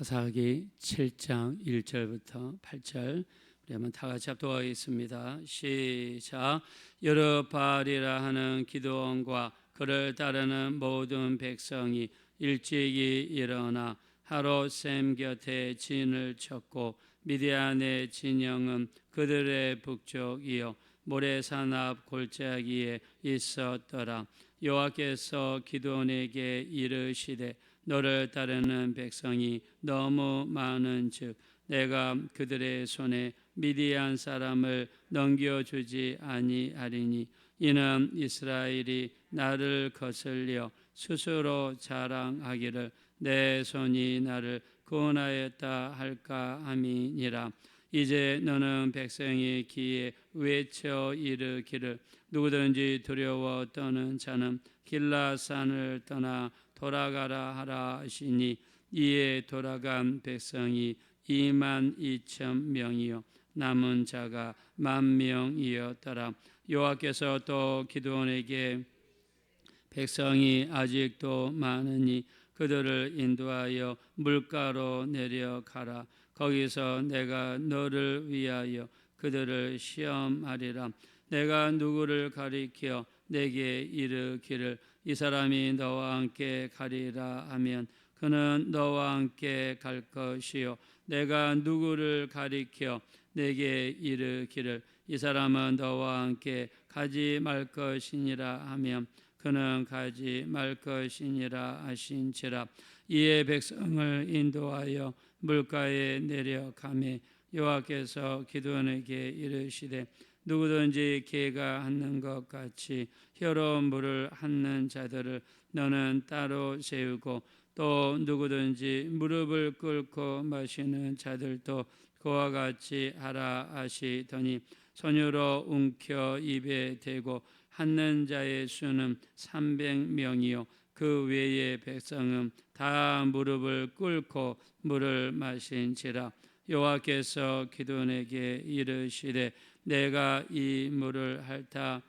사사기 7장 1절부터 8절 우리 한번 다 같이 합독하겠습니다. 시작. 여르바알이라 하는 기드온과 그를 따르는 모든 백성이 일찍이 일어나 하롯셈 곁에 진을 쳤고 미디안의 진영은 그들의 북쪽이요 모래산 앞 골짜기에 있었더라. 여호와께서 기드온에게 이르시되 너를 따르는 백성이 너무 많은즉 내가 그들의 손에 미디안 사람을 넘겨주지 아니하리니 이는 이스라엘이 나를 거슬려 스스로 자랑하기를 내 손이 나를 구원하였다 할까 함이니라. 이제 너는 백성의 귀에 외쳐 이르기를 누구든지 두려워 떠는 자는 길라산을 떠나 돌아가라 하라 하시니 이에 돌아간 백성이 22,000명이요 남은 자가 10,000명이었더라. 여호와께서 또 기드온에게 백성이 아직도 많으니 그들을 인도하여 물가로 내려가라. 거기서 내가 너를 위하여 그들을 시험하리라. 내가 누구를 가리켜 내게 이르기를 이 사람이 너와 함께 가리라 하면 그는 너와 함께 갈 것이요 내가 누구를 가리켜 내게 이르기를 이 사람은 너와 함께 가지 말 것이니라 하면 그는 가지 말 것이니라 하신지라. 이에 백성을 인도하여 물가에 내려가매 여호와께서 기드온에게 이르시되 누구든지 개가 핥는 것 같이 혀로 물을 핥는 자들을 너는 따로 세우고 또 누구든지 무릎을 꿇고 마시는 자들도 그와 같이 하라 하시더니 손으로 움켜 입에 대고 핥는 자의 수는 300명이요 그 외의 백성은 다 무릎을 꿇고 물을 마신지라. 여호와께서 기드온에게 이르시되 내가 이 물을 핥아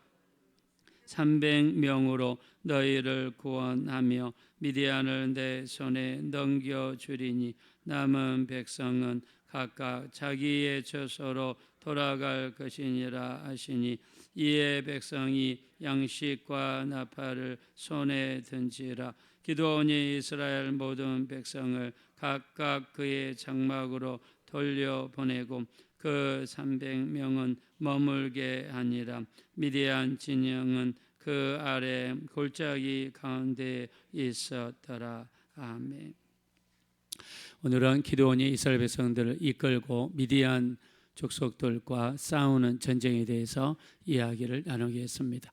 300명으로 너희를 구원하며 미디안을 내 손에 넘겨주리니 남은 백성은 각각 자기의 처소로 돌아갈 것이니라 하시니 이에 백성이 양식과 나팔을 손에 든지라. 기드온이 이스라엘 모든 백성을 각각 그의 장막으로 돌려보내고 그 300명은 머물게 하니라. 미디안 진영은 그 아래 골짜기 가운데 있었더라. 아멘. 오늘은 기드온이 이스라엘 백성들을 이끌고 미디안 족속들과 싸우는 전쟁에 대해서 이야기를 나누겠습니다.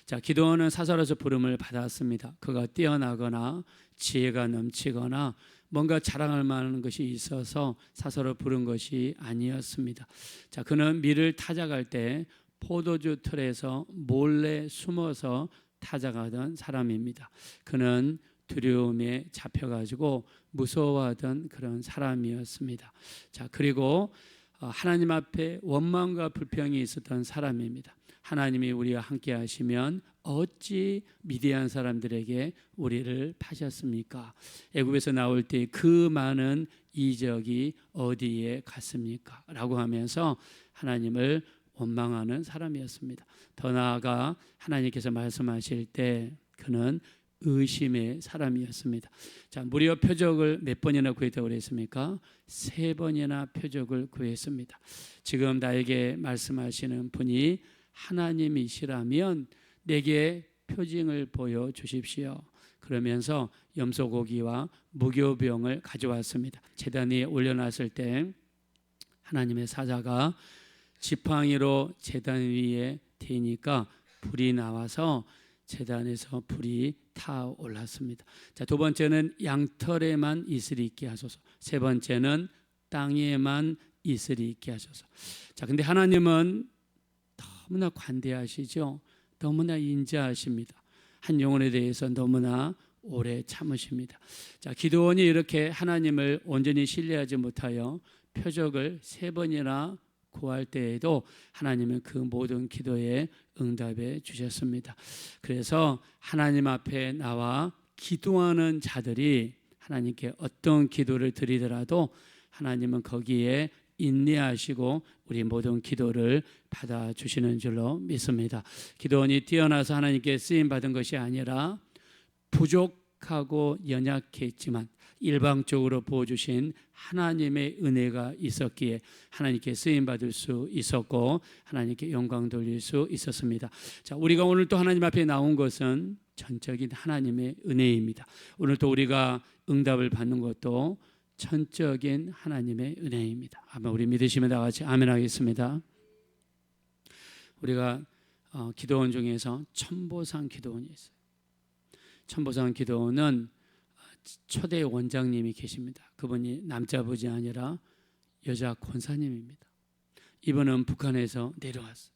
자, 기드온은 사사로서 부름을 받았습니다. 그가 뛰어나거나 지혜가 넘치거나 뭔가 자랑할 만한 것이 있어서 사사로 부른 것이 아니었습니다. 자, 그는 밀을 타작할 때 포도주 틀에서 몰래 숨어서 타작하던 사람입니다. 그는 두려움에 잡혀가지고 무서워하던 그런 사람이었습니다. 자, 그리고 하나님 앞에 원망과 불평이 있었던 사람입니다. 하나님이 우리와 함께 하시면 어찌 미디안 사람들에게 우리를 파셨습니까? 애굽에서 나올 때 그 많은 이적이 어디에 갔습니까? 라고 하면서 하나님을 원망하는 사람이었습니다. 더 나아가 하나님께서 말씀하실 때 그는 의심의 사람이었습니다. 자, 무려 표적을 몇 번이나 구했다고 그랬습니까? 3번이나 표적을 구했습니다. 지금 나에게 말씀하시는 분이 하나님이시라면 내게 표징을 보여주십시오. 그러면서 염소고기와 무교병을 가져왔습니다. 제단 위에 올려놨을 때 하나님의 사자가 지팡이로 제단 위에 대니까 불이 나와서 제단에서 불이 타올랐습니다. 자, 두 번째는 양털에만 이슬이 있게 하소서. 세 번째는 땅에만 이슬이 있게 하소서. 자, 근데 하나님은 너무나 관대하시죠. 너무나 인자하십니다. 한 영혼에 대해서 너무나 오래 참으십니다. 자, 기드온이 이렇게 하나님을 온전히 신뢰하지 못하여 표적을 3번이나 구할 때에도 하나님은 그 모든 기도에 응답해 주셨습니다. 그래서 하나님 앞에 나와 기도하는 자들이 하나님께 어떤 기도를 드리더라도 하나님은 거기에 인내하시고 우리 모든 기도를 받아주시는 줄로 믿습니다. 기도원이 뛰어나서 하나님께 쓰임받은 것이 아니라 부족하고 연약했지만 일방적으로 부어주신 하나님의 은혜가 있었기에 하나님께 쓰임받을 수 있었고 하나님께 영광 돌릴 수 있었습니다. 자, 우리가 오늘 또 하나님 앞에 나온 것은 전적인 하나님의 은혜입니다. 오늘 또 우리가 응답을 받는 것도 전적인 하나님의 은혜입니다. 아마 우리 믿으시면 다 같이 아멘 하겠습니다. 우리가 기도원 중에서 천보상 기도원이 있어요. 천보상 기도원은 초대 원장님이 계십니다. 그분이 남자부지 아니라 여자 권사님입니다. 이분은 북한에서 내려왔어요.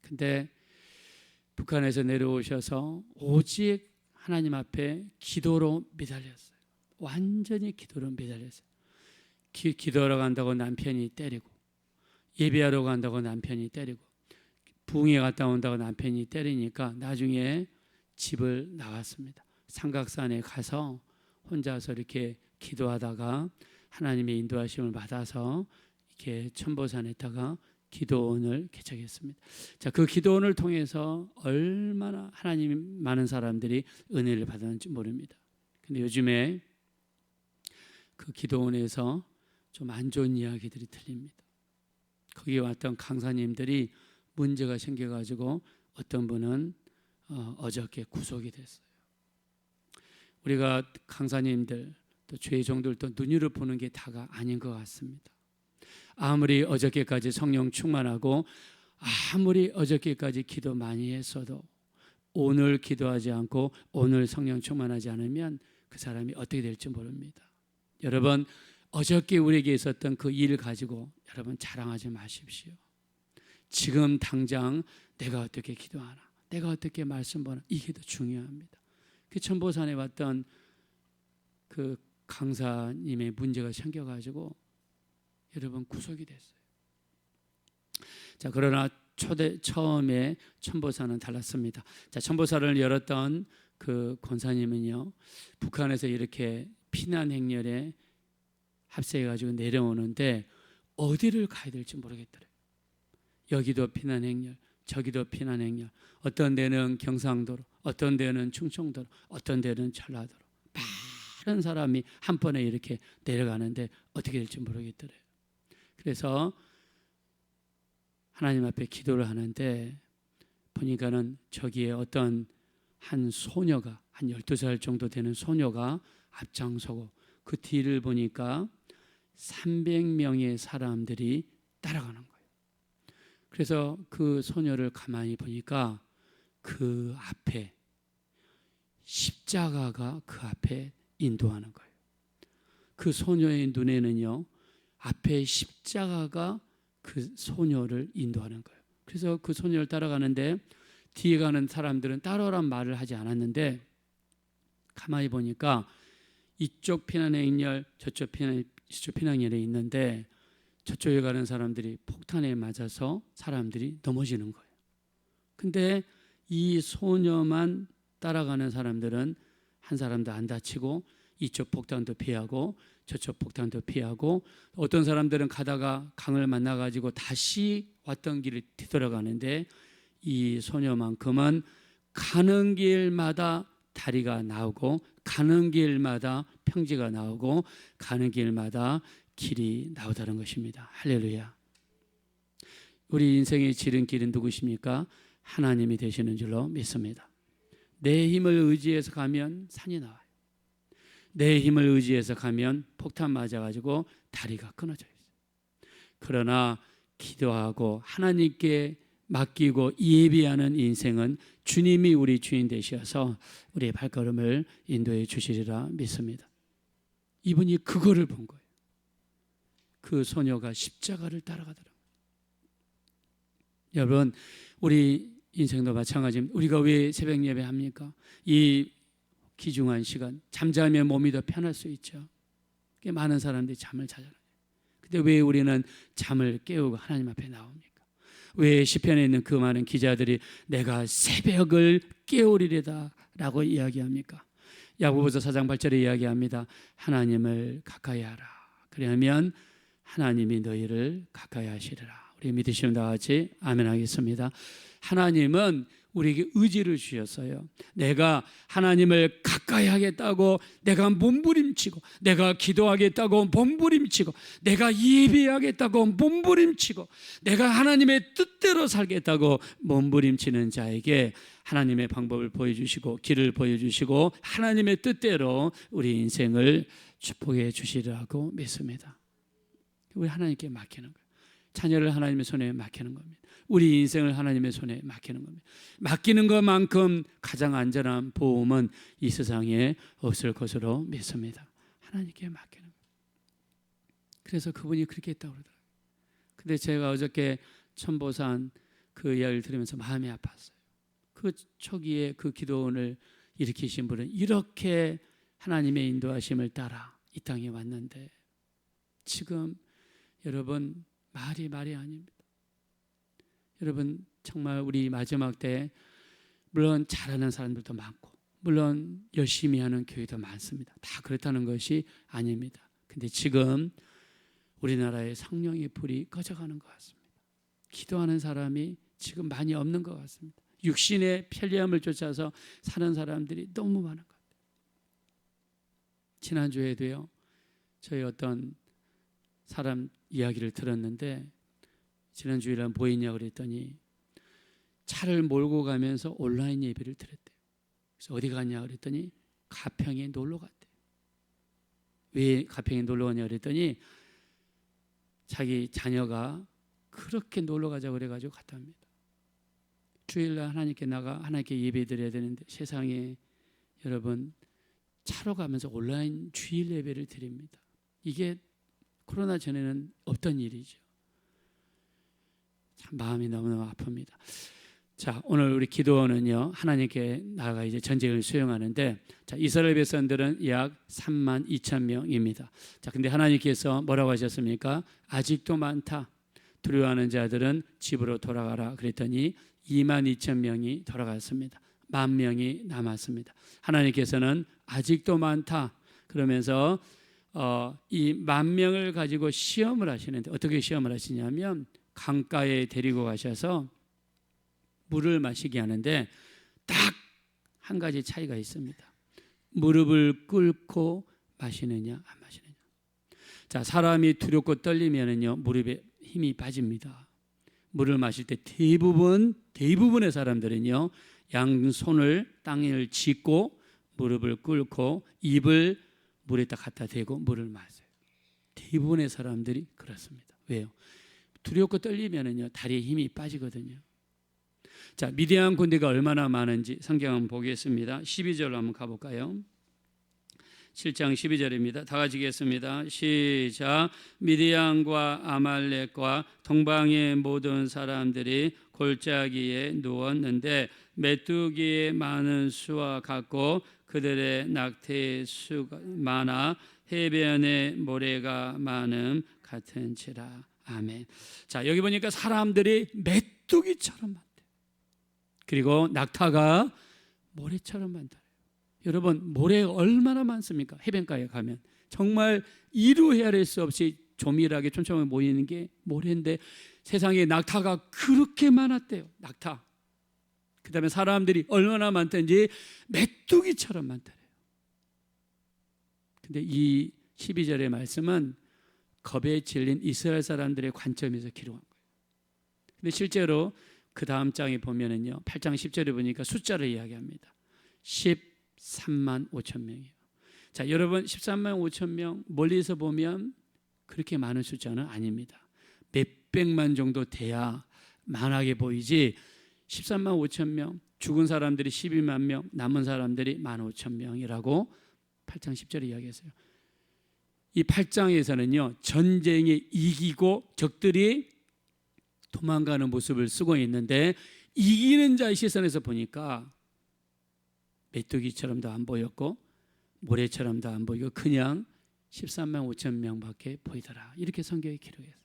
근데 북한에서 내려오셔서 오직 하나님 앞에 기도로 매달렸어요. 완전히 기도로 매달렸어요. 기도하러 간다고 남편이 때리고, 예배하러 간다고 남편이 때리고, 부흥회 갔다 온다고 남편이 때리니까 나중에 집을 나왔습니다. 삼각산에 가서 혼자서 이렇게 기도하다가 하나님의 인도하심을 받아서 이렇게 천보산에다가 기도원을 개척했습니다. 자, 그 기도원을 통해서 얼마나 하나님 많은 사람들이 은혜를 받았는지 모릅니다. 근데 요즘에 그 기도원에서 좀 안 좋은 이야기들이 들립니다. 거기에 왔던 강사님들이 문제가 생겨가지고 어떤 분은 어저께 구속이 됐어요. 우리가 강사님들 또 죄종들도 눈으로 보는 게 다가 아닌 것 같습니다. 아무리 어저께까지 성령 충만하고 아무리 어저께까지 기도 많이 했어도 오늘 기도하지 않고 오늘 성령 충만하지 않으면 그 사람이 어떻게 될지 모릅니다. 여러분, 어저께 우리에게 있었던 그 일 가지고 여러분 자랑하지 마십시오. 지금 당장 내가 어떻게 기도하나, 내가 어떻게 말씀 보나, 이게 더 중요합니다. 그 천보산에 왔던 그 강사님의 문제가 생겨가지고 여러분 구속이 됐어요. 자, 그러나 처음에 천보산은 달랐습니다. 자, 천보산을 열었던 그 권사님은요, 북한에서 이렇게 피난 행렬에 합세해가지고 내려오는데 어디를 가야 될지 모르겠더래요. 여기도 피난 행렬, 저기도 피난 행렬, 어떤 데는 경상도로, 어떤 데는 충청도로, 어떤 데는 전라도로 많은 사람이 한 번에 이렇게 내려가는데 어떻게 될지 모르겠더래요. 그래서 하나님 앞에 기도를 하는데 보니까는 저기에 어떤 한 소녀가, 한 12살 정도 되는 소녀가 앞장서고 그 뒤를 보니까 300명의 사람들이 따라가는 거예요. 그래서 그 소녀를 가만히 보니까 그 앞에 십자가가 그 앞에 인도하는 거예요. 그 소녀의 눈에는요, 앞에 십자가가 그 소녀를 인도하는 거예요. 그래서 그 소녀를 따라가는데 뒤에 가는 사람들은 따라오란 말을 하지 않았는데 가만히 보니까 이쪽 피난행렬, 저쪽 피난행렬에 있는데 저쪽에 가는 사람들이 폭탄에 맞아서 사람들이 넘어지는 거예요. 근데 이 소녀만 따라가는 사람들은 한 사람도 안 다치고 이쪽 폭탄도 피하고 저쪽 폭탄도 피하고 어떤 사람들은 가다가 강을 만나가지고 다시 왔던 길을 뒤돌아가는데 이 소녀만큼은 가는 길마다 다리가 나오고 가는 길마다 평지가 나오고 가는 길마다 길이 나오다는 것입니다. 할렐루야. 우리 인생의 지름길은 누구십니까? 하나님이 되시는 줄로 믿습니다. 내 힘을 의지해서 가면 산이 나와요. 내 힘을 의지해서 가면 폭탄 맞아가지고 다리가 끊어져 있어요. 그러나 기도하고 하나님께 맡기고 예비하는 인생은 주님이 우리 주인 되셔서 우리의 발걸음을 인도해 주시리라 믿습니다. 이분이 그거를 본 거예요. 그 소녀가 십자가를 따라가더라고요. 여러분, 우리 인생도 마찬가지입니다. 우리가 왜 새벽 예배 합니까? 이 귀중한 시간, 잠자면 몸이 더 편할 수 있죠. 많은 사람들이 잠을 자잖아요. 근데 왜 우리는 잠을 깨우고 하나님 앞에 나옵니까? 왜 시편에 있는 그 많은 기자들이 내가 새벽을 깨우리리다 라고 이야기합니까? 야고보서 4장 8절에 이야기합니다. 하나님을 가까이 하라. 그러면 하나님이 너희를 가까이 하시리라. 우리 믿으시면 다 같이 아멘 하겠습니다. 하나님은 우리에게 의지를 주셨어요. 내가 하나님을 가까이 하겠다고 내가 몸부림치고, 내가 기도하겠다고 몸부림치고, 내가 예배하겠다고 몸부림치고, 내가 하나님의 뜻대로 살겠다고 몸부림치는 자에게 하나님의 방법을 보여주시고 길을 보여주시고 하나님의 뜻대로 우리 인생을 축복해 주시리라고 믿습니다. 우리 하나님께 맡기는 거예요. 자녀를 하나님의 손에 맡기는 겁니다. 우리 인생을 하나님의 손에 맡기는 겁니다. 맡기는 것만큼 가장 안전한 보험은 이 세상에 없을 것으로 믿습니다. 하나님께 맡기는 거예요. 그래서 그분이 그렇게 했다고 그러더라고요. 근데 제가 어저께 천보산 그 이야기를 들으면서 마음이 아팠어요. 그 초기에 그 기도원을 일으키신 분은 이렇게 하나님의 인도하심을 따라 이 땅에 왔는데 지금 여러분 말이 아닙니다. 여러분 정말 우리 마지막 때 물론 잘하는 사람들도 많고 물론 열심히 하는 교회도 많습니다. 다 그렇다는 것이 아닙니다. 근데 지금 우리나라의 성령의 불이 꺼져가는 것 같습니다. 기도하는 사람이 지금 많이 없는 것 같습니다. 육신의 편리함을 쫓아서 사는 사람들이 너무 많은 것 같아요. 지난주에도요, 저희 어떤 사람 이야기를 들었는데 지난주일에 뭐 했냐고 그랬더니 차를 몰고 가면서 온라인 예배를 드렸대요. 그래서 어디 갔냐 그랬더니 가평에 놀러 갔대요. 왜 가평에 놀러 갔냐 그랬더니 자기 자녀가 그렇게 놀러 가자고 그래가지고 갔답니다. 주일날 하나님께 나가 하나님께 예배 드려야 되는데 세상에 여러분 차로 가면서 온라인 주일 예배를 드립니다. 이게 코로나 전에는 없던 일이죠. 참 마음이 너무너무 아픕니다. 자, 오늘 우리 기도원은요 하나님께 나아가 이제 전쟁을 수행하는데, 자, 이스라엘 백성들은 약 32,000명입니다. 자, 근데 하나님께서 뭐라고 하셨습니까? 아직도 많다. 두려워하는 자들은 집으로 돌아가라 그랬더니 22,000명이 돌아갔습니다. 10,000명이 남았습니다. 하나님께서는 아직도 많다 그러면서 이 10,000명을 가지고 시험을 하시는데 어떻게 시험을 하시냐면 강가에 데리고 가셔서 물을 마시게 하는데 딱 한 가지 차이가 있습니다. 무릎을 꿇고 마시느냐 안 마시느냐. 자, 사람이 두렵고 떨리면은요 무릎에 힘이 빠집니다. 물을 마실 때 대부분의 사람들은요 양손을 땅을 짚고 무릎을 꿇고 입을 물에다 갖다 대고 물을 마셔요. 대부분의 사람들이 그렇습니다. 왜요? 두렵고 떨리면은요 다리에 힘이 빠지거든요. 자, 미디안 군대가 얼마나 많은지 성경 한번 보겠습니다. 12절로 한번 가볼까요? 7장 12절입니다. 다 같이 읽겠습니다. 시작. 미디안과 아말렉과 동방의 모든 사람들이 골짜기에 누웠는데 메뚜기의 많은 수와 같고 그들의 낙태의 수가 많아 해변의 모래가 많음 같은지라. 아멘. 자, 여기 보니까 사람들이 메뚜기처럼 많대요. 그리고 낙타가 모래처럼 많다. 여러분 모래가 얼마나 많습니까? 해변가에 가면 정말 이루 헤아릴 수 없이 조밀하게 촘촘하게 모이는 게 모래인데 세상에 낙타가 그렇게 많았대요. 낙타. 그 다음에 사람들이 얼마나 많던지 메뚜기처럼 많다래요. 근데 이 12절의 말씀은 겁에 질린 이스라엘 사람들의 관점에서 기록한 거예요. 근데 실제로 그 다음 장에 보면은요 8장 10절에 보니까 숫자를 이야기합니다. 13만 5천 명이에요. 자, 여러분 13만 5천 명 멀리서 보면 그렇게 많은 숫자는 아닙니다. 몇백만 정도 돼야 만하게 보이지 13만 5천 명, 죽은 사람들이 12만 명, 남은 사람들이 15,000명이라고 8장 10절에 이야기했어요. 이 8장에서는요 전쟁에 이기고 적들이 도망가는 모습을 쓰고 있는데 이기는 자의 시선에서 보니까 메뚜기처럼도 안 보였고 모래처럼도 안 보이고 그냥 13만 5천 명밖에 보이더라. 이렇게 성경에 기록했어요.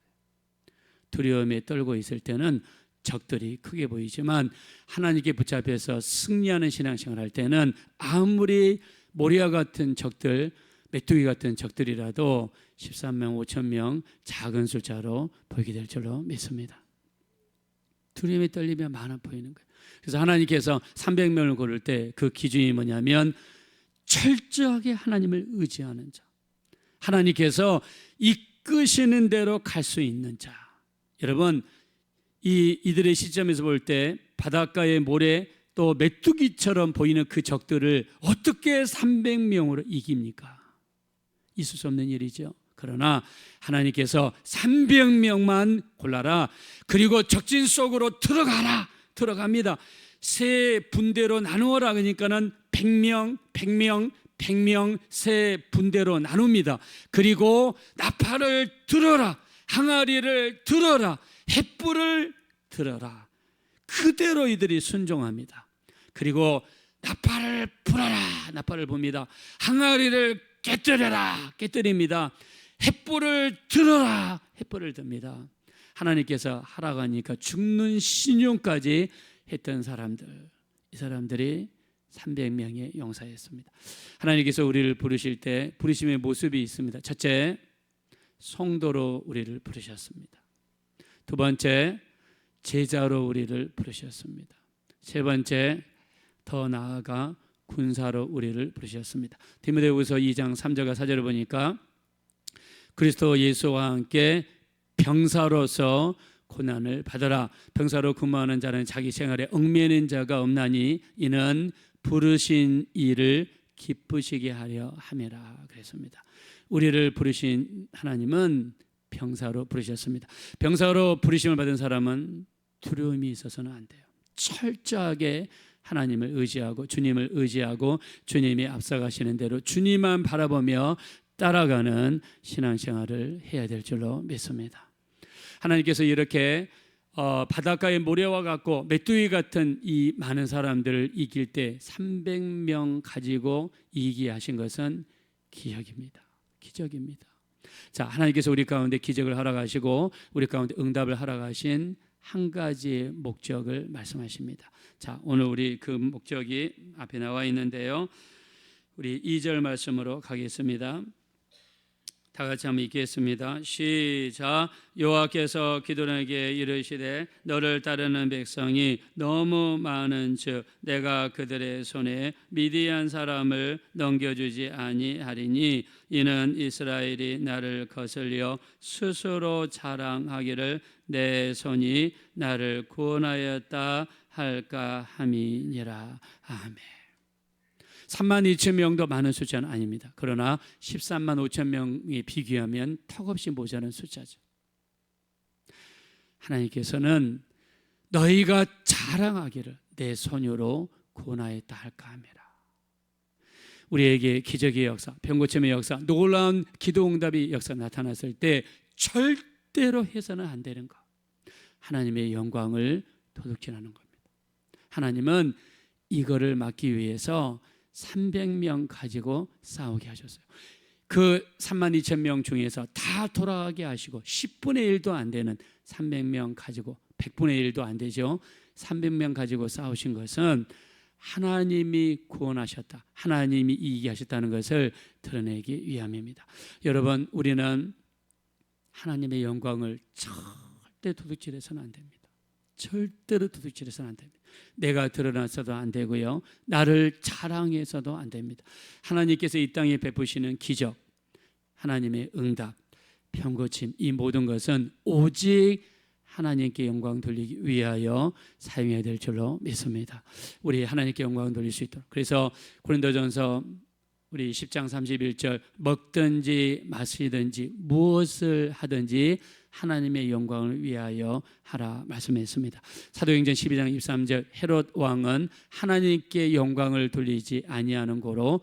두려움에 떨고 있을 때는 적들이 크게 보이지만 하나님께 붙잡혀서 승리하는 신앙생활 할 때는 아무리 모리아 같은 적들, 메뚜기 같은 적들이라도 13명 5천 명 작은 숫자로 보이게 될 줄로 믿습니다. 두려움에 떨리며 많아 보이는 거예요. 그래서 하나님께서 300명을 고를 때 그 기준이 뭐냐면 철저하게 하나님을 의지하는 자, 하나님께서 이끄시는 대로 갈 수 있는 자. 여러분, 이들의 시점에서 볼 때 바닷가의 모래 또 메뚜기처럼 보이는 그 적들을 어떻게 300명으로 이깁니까? 있을 수 없는 일이죠. 그러나 하나님께서 300명만 골라라. 그리고 적진 속으로 들어가라. 들어갑니다. 세 분대로 나누어라. 그러니까는 100명, 100명, 100명 세 분대로 나눕니다. 그리고 나팔을 들어라. 항아리를 들어라. 횃불을 들어라. 그대로 이들이 순종합니다. 그리고 나팔을 불어라. 나팔을 봅니다. 항아리를 깨뜨려라. 깨뜨립니다. 횃불을 들어라. 횃불을 듭니다. 하나님께서 하라고 하니까 죽는 신용까지 했던 사람들, 이 사람들이 300명의 용사였습니다. 하나님께서 우리를 부르실 때 부르심의 모습이 있습니다. 첫째, 성도로 우리를 부르셨습니다. 두 번째, 제자로 우리를 부르셨습니다. 세 번째, 더 나아가 군사로 우리를 부르셨습니다. 디모데후서 2장 3절과 4절을 보니까 그리스도 예수와 함께 병사로서 고난을 받아라. 병사로 근무하는 자는 자기 생활에 얽매이는 자가 없나니 이는 부르신 이를 기쁘시게 하려 함이라 그랬습니다. 우리를 부르신 하나님은 병사로 부르셨습니다. 병사로 부르심을 받은 사람은 두려움이 있어서는 안 돼요. 철저하게 하나님을 의지하고 주님을 의지하고 주님이 앞서가시는 대로 주님만 바라보며 따라가는 신앙생활을 해야 될 줄로 믿습니다. 하나님께서 이렇게 바닷가의 모래와 같고 메뚜기 같은 이 많은 사람들을 이길 때 300명 가지고 이기게 하신 것은 기적입니다. 기적입니다. 자, 하나님께서 우리 가운데 기적을 하러 가시고 우리 가운데 응답을 하러 가신 한 가지의 목적을 말씀하십니다. 자, 오늘 우리 그 목적이 앞에 나와 있는데요. 우리 2절 말씀으로 가겠습니다. 다 같이 한번 읽겠습니다. 시작. 여호와께서 기드온에게 이르시되 너를 따르는 백성이 너무 많은즉 내가 그들의 손에 미디안 사람을 넘겨주지 아니하리니 이는 이스라엘이 나를 거슬려 스스로 자랑하기를 내 손이 나를 구원하였다 할까 함이니라. 아멘. 3만 2천 명도 많은 숫자는 아닙니다. 그러나 13만 5천 명에 비교하면 턱없이 모자란 숫자죠. 하나님께서는 너희가 자랑하기를 내 손으로 구원하였다 할까 함이라. 우리에게 기적의 역사, 병고침의 역사, 놀라운 기도 응답의 역사 나타났을 때 절대로 해서는 안 되는 것, 하나님의 영광을 도둑질하는 겁니다. 하나님은 이거를 막기 위해서 300명 가지고 싸우게 하셨어요. 그 3만 2천 명 중에서 다 돌아가게 하시고 10분의 1도 안 되는 300명 가지고 100분의 1도 안 되죠. 300명 가지고 싸우신 것은 하나님이 구원하셨다, 하나님이 이기게 하셨다는 것을 드러내기 위함입니다. 여러분, 우리는 하나님의 영광을 절대 도둑질해서는 안 됩니다. 절대로 도둑질해서는 안 됩니다. 내가 드러나서도 안 되고요, 나를 자랑해서도 안 됩니다. 하나님께서 이 땅에 베푸시는 기적, 하나님의 응답, 병고침, 이 모든 것은 오직 하나님께 영광 돌리기 위하여 사용해야 될 줄로 믿습니다. 우리 하나님께 영광 돌릴 수 있도록. 그래서 고린도전서 우리 10장 31절 먹든지 마시든지 무엇을 하든지 하나님의 영광을 위하여 하라 말씀했습니다. 사도행전 12장 23절 헤롯 왕은 하나님께 영광을 돌리지 아니하는 고로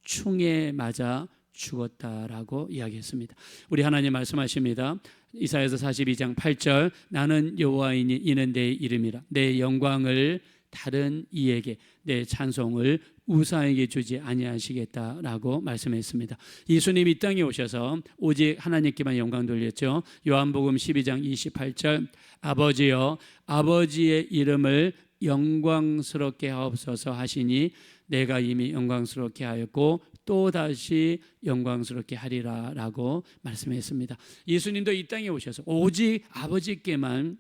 충에 맞아 죽었다라고 이야기했습니다. 우리 하나님 말씀하십니다. 이사야서 42장 8절 나는 여호와이니 이는 내 이름이라 내 영광을 다른 이에게 내 찬송을 우상에게 주지 아니하시겠다라고 말씀했습니다. 예수님이 이 땅에 오셔서 오직 하나님께만 영광 돌렸죠. 요한복음 12장 28절 아버지여 아버지의 이름을 영광스럽게 하옵소서 하시니 내가 이미 영광스럽게 하였고 또 다시 영광스럽게 하리라 라고 말씀했습니다. 예수님도 이 땅에 오셔서 오직 아버지께만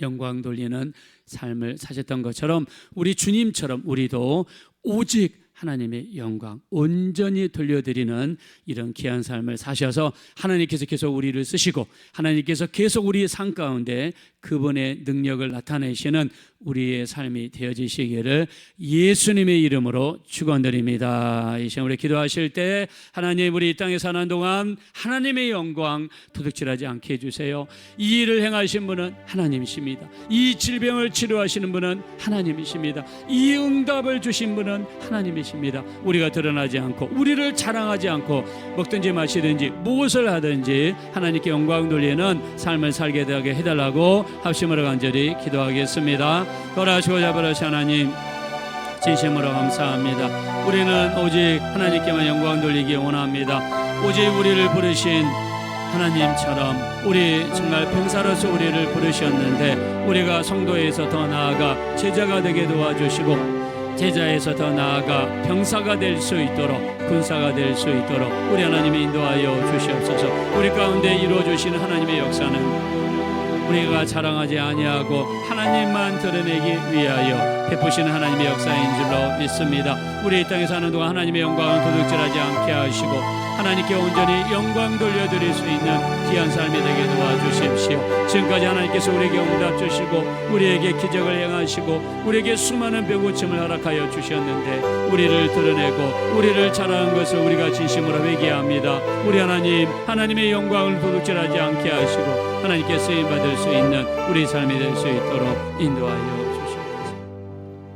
영광 돌리는 삶을 사셨던 것처럼 우리 주님처럼 우리도 오직 하나님의 영광 온전히 돌려드리는 이런 귀한 삶을 사셔서 하나님께서 계속 우리를 쓰시고 하나님께서 계속 우리의 삶 가운데 그분의 능력을 나타내시는 우리의 삶이 되어지시기를 예수님의 이름으로 축원드립니다. 이 시간 우리 기도하실 때 하나님 우리 이 땅에 사는 동안 하나님의 영광 도둑질하지 않게 해주세요. 이 일을 행하신 분은 하나님이십니다. 이 질병을 치료하시는 분은 하나님이십니다. 이 응답을 주신 분은 하나님이십니다. 우리가 드러나지 않고 우리를 자랑하지 않고 먹든지 마시든지 무엇을 하든지 하나님께 영광 돌리는 삶을 살게 되게 해달라고 합심으로 간절히 기도하겠습니다. 거라시고 자버라시 하나님 진심으로 감사합니다. 우리는 오직 하나님께만 영광 돌리기 원합니다. 오직 우리를 부르신 하나님처럼 우리 정말 병사로서 우리를 부르셨는데 우리가 성도에서 더 나아가 제자가 되게 도와주시고 제자에서 더 나아가 병사가 될 수 있도록 군사가 될 수 있도록 우리 하나님이 인도하여 주시옵소서. 우리 가운데 이루어 주시는 하나님의 역사는 우리가 자랑하지 아니하고 하나님만 드러내기 위하여 베푸시는 하나님의 역사인 줄로 믿습니다. 우리 이 땅에 사는 동안 하나님의 영광을 도둑질하지 않게 하시고 하나님께 온전히 영광 돌려드릴 수 있는 귀한 삶이 되게 도와주십시오. 지금까지 하나님께서 우리에게 응답 주시고 우리에게 기적을 행하시고 우리에게 수많은 병고침을 허락하여 주셨는데 우리를 드러내고 우리를 자랑한 것을 우리가 진심으로 회개합니다. 우리 하나님 하나님의 영광을 도둑질하지 않게 하시고 하나님께 쓰임받을 수 있는 우리 삶이 될 수 있도록 인도하여